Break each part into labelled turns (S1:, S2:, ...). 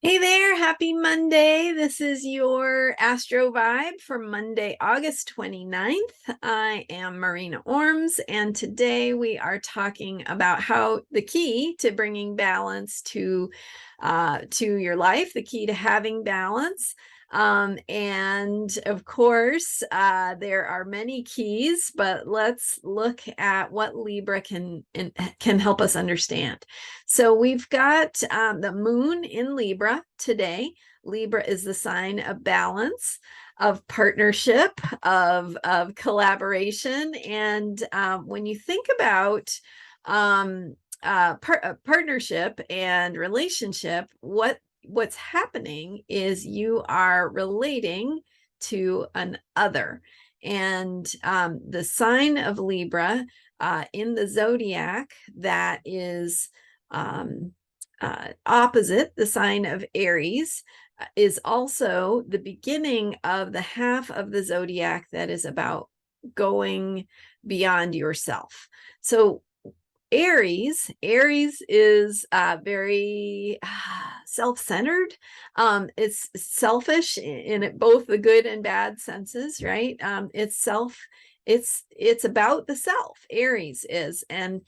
S1: Hey there, happy Monday. This is your Astro Vibe for Monday, August 29th. I am Marina Ormes, and today we are talking about how the key to bringing balance to your life, the key to having balance. And of course, there are many keys, but let's look at what Libra can help us understand. So we've got the moon in Libra today. Libra is the sign of balance, of partnership, of collaboration. And when you think about partnership and relationship, what's happening is you are relating to an other. And the sign of Libra in the zodiac that is opposite the sign of Aries is also the beginning of the half of the zodiac that is about going beyond yourself. So Aries is very self-centered. It's selfish in it, both the good and bad senses, right? It's about the self. Aries is, and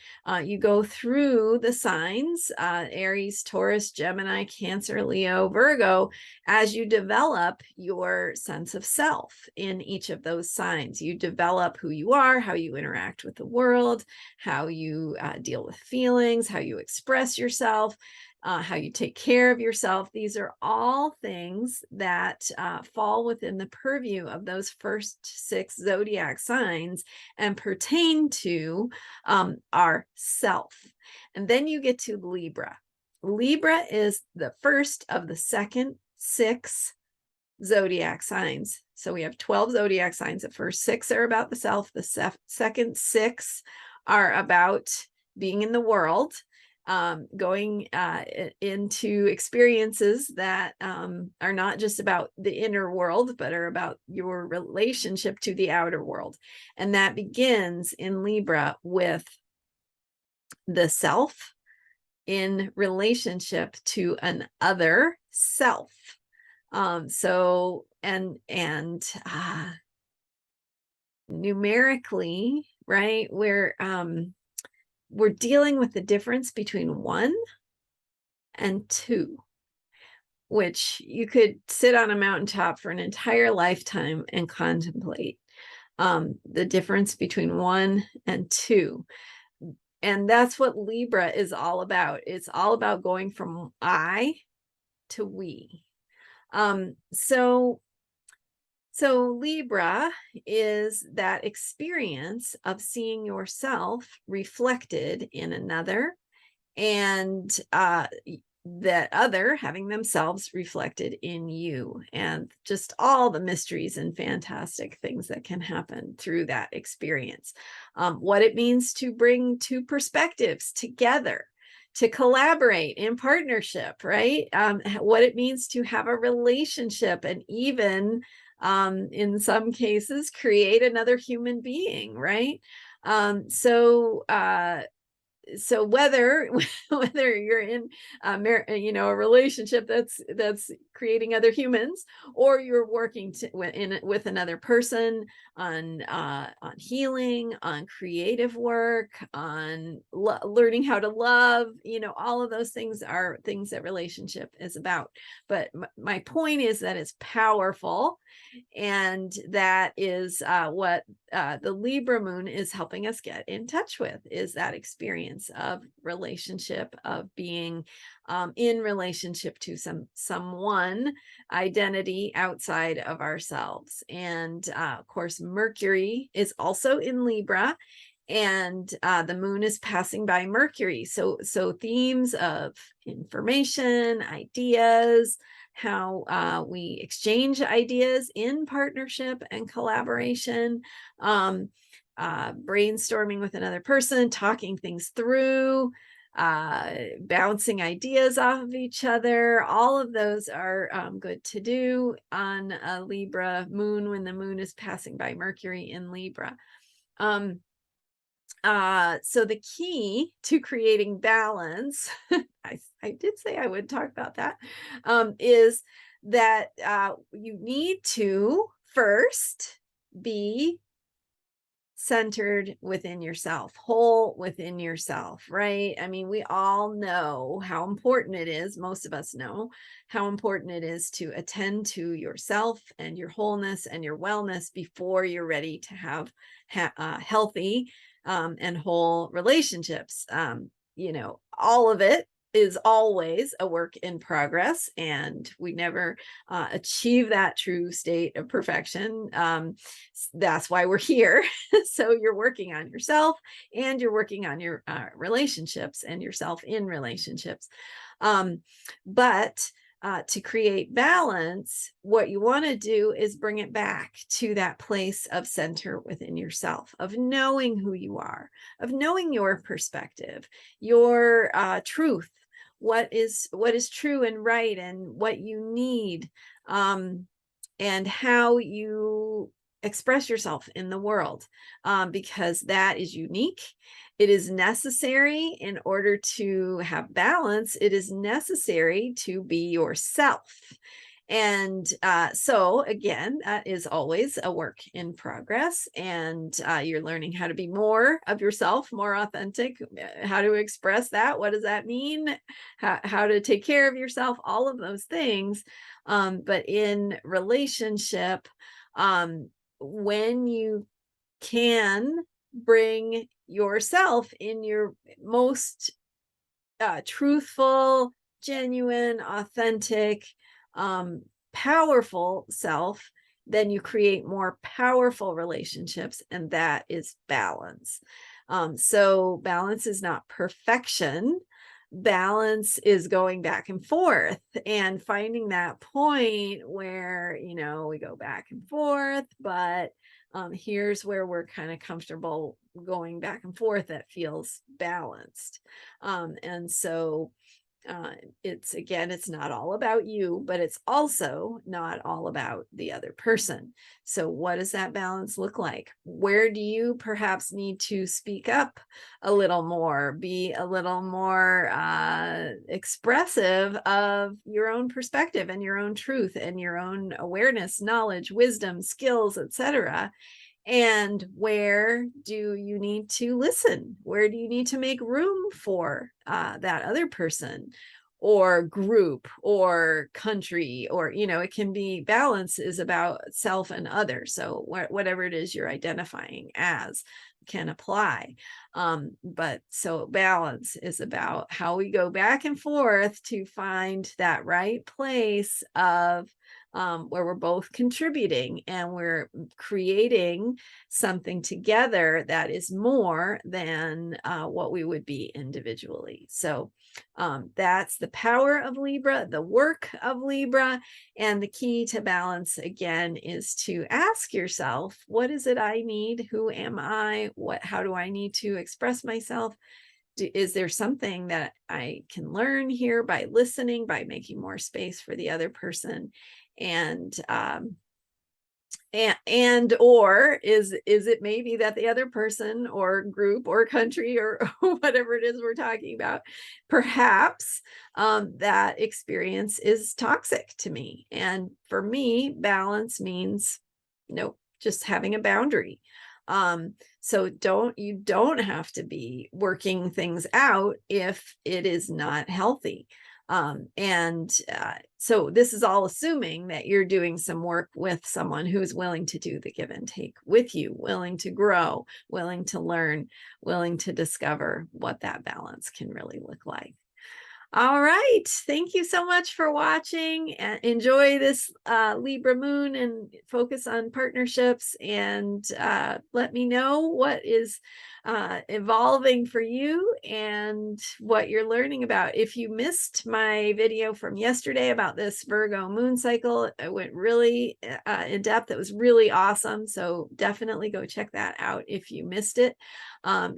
S1: you go through the signs, Aries, Taurus, Gemini, Cancer, Leo, Virgo, as you develop your sense of self in each of those signs. You develop who you are, how you interact with the world, how you deal with feelings, how you express yourself, how you take care of yourself. These are all things that fall within the purview of those first 6 zodiac signs and pertain to our self. And then you get to Libra. Libra is the first of the second 6 zodiac signs. So we have 12 zodiac signs. The first 6 are about the self. The second 6 are about being in the world, going into experiences that are not just about the inner world, but are about your relationship to the outer world. And that begins in Libra with the self in relationship to an other self. So numerically, right, we're dealing with the difference between 1 and 2, which you could sit on a mountaintop for an entire lifetime and contemplate the difference between 1 and 2. And that's what Libra is all about. It's all about going from I to we. So Libra is that experience of seeing yourself reflected in another, and that other having themselves reflected in you, and just all the mysteries and fantastic things that can happen through that experience. What it means to bring 2 perspectives together, to collaborate in partnership, right? What it means to have a relationship, and even in some cases create another human being, right? So whether you're in a relationship that's creating other humans, or you're working with another person on healing, on creative work, on learning how to love, all of those things are things that relationship is about. But my point is that it's powerful, and that is what the Libra moon is helping us get in touch with, is that experience of relationship, of being in relationship to someone, identity outside of ourselves. And of course, Mercury is also in Libra, and the moon is passing by Mercury. So themes of information, ideas, how we exchange ideas in partnership and collaboration, brainstorming with another person, talking things through, bouncing ideas off of each other. All of those are good to do on a Libra moon when the moon is passing by Mercury in Libra. So the key to creating balance, I did say I would talk about that, is that you need to first be centered within yourself, whole within yourself, right? I mean, we all know how important it is. Most of us know how important it is to attend to yourself and your wholeness and your wellness before you're ready to have healthy and whole relationships. All of it is always a work in progress, and we never achieve that true state of perfection. That's why we're here. So you're working on yourself, and you're working on your relationships and yourself in relationships. But to create balance, what you want to do is bring it back to that place of center within yourself, of knowing who you are, of knowing your perspective, your truth, what is true and right, and what you need, and how you express yourself in the world, because that is unique. It is necessary in order to have balance. It is necessary to be yourself. And so again, that is always a work in progress. And you're learning how to be more of yourself, more authentic, how to express that. What does that mean? How to take care of yourself, all of those things. But in relationship, when you can bring yourself in your most truthful, genuine, authentic, powerful self, then you create more powerful relationships, and that is balance. So balance is not perfection. Balance is going back and forth and finding that point where, we go back and forth, but here's where we're kind of comfortable going back and forth that feels balanced. And so it's not all about you, but it's also not all about the other person. So what does that balance look like? Where do you perhaps need to speak up a little more, be a little more expressive of your own perspective and your own truth and your own awareness, knowledge, wisdom, skills, etc.? And where do you need to listen? Where do you need to make room for that other person or group or country? Or, it can be, balance is about self and other. So whatever it is you're identifying as can apply. But so balance is about how we go back and forth to find that right place of where we're both contributing and we're creating something together that is more than what we would be individually. So that's the power of Libra, the work of Libra. And the key to balance, again, is to ask yourself, what is it I need? Who am I? How do I need to express myself? Is there something that I can learn here by listening, by making more space for the other person? And or is it maybe that the other person or group or country or whatever it is we're talking about, perhaps that experience is toxic to me? And for me, balance means just having a boundary. So you don't have to be working things out if it is not healthy. So this is all assuming that you're doing some work with someone who's willing to do the give and take with you, willing to grow, willing to learn, willing to discover what that balance can really look like. All right. Thank you so much for watching. Enjoy this Libra moon and focus on partnerships, and let me know what is evolving for you and what you're learning about. If you missed my video from yesterday about this Virgo moon cycle, I went really in depth. It was really awesome. So definitely go check that out if you missed it.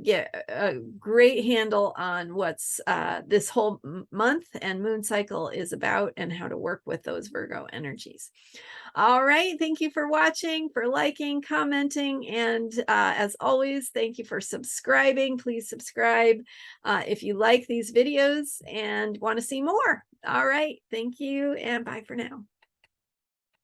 S1: Get a great handle on what's this whole month and moon cycle is about, and how to work with those Virgo energies. All right. Thank you for watching, for liking, commenting, and as always, thank you for subscribing. Please subscribe if you like these videos and want to see more. All right. Thank you, and bye for now.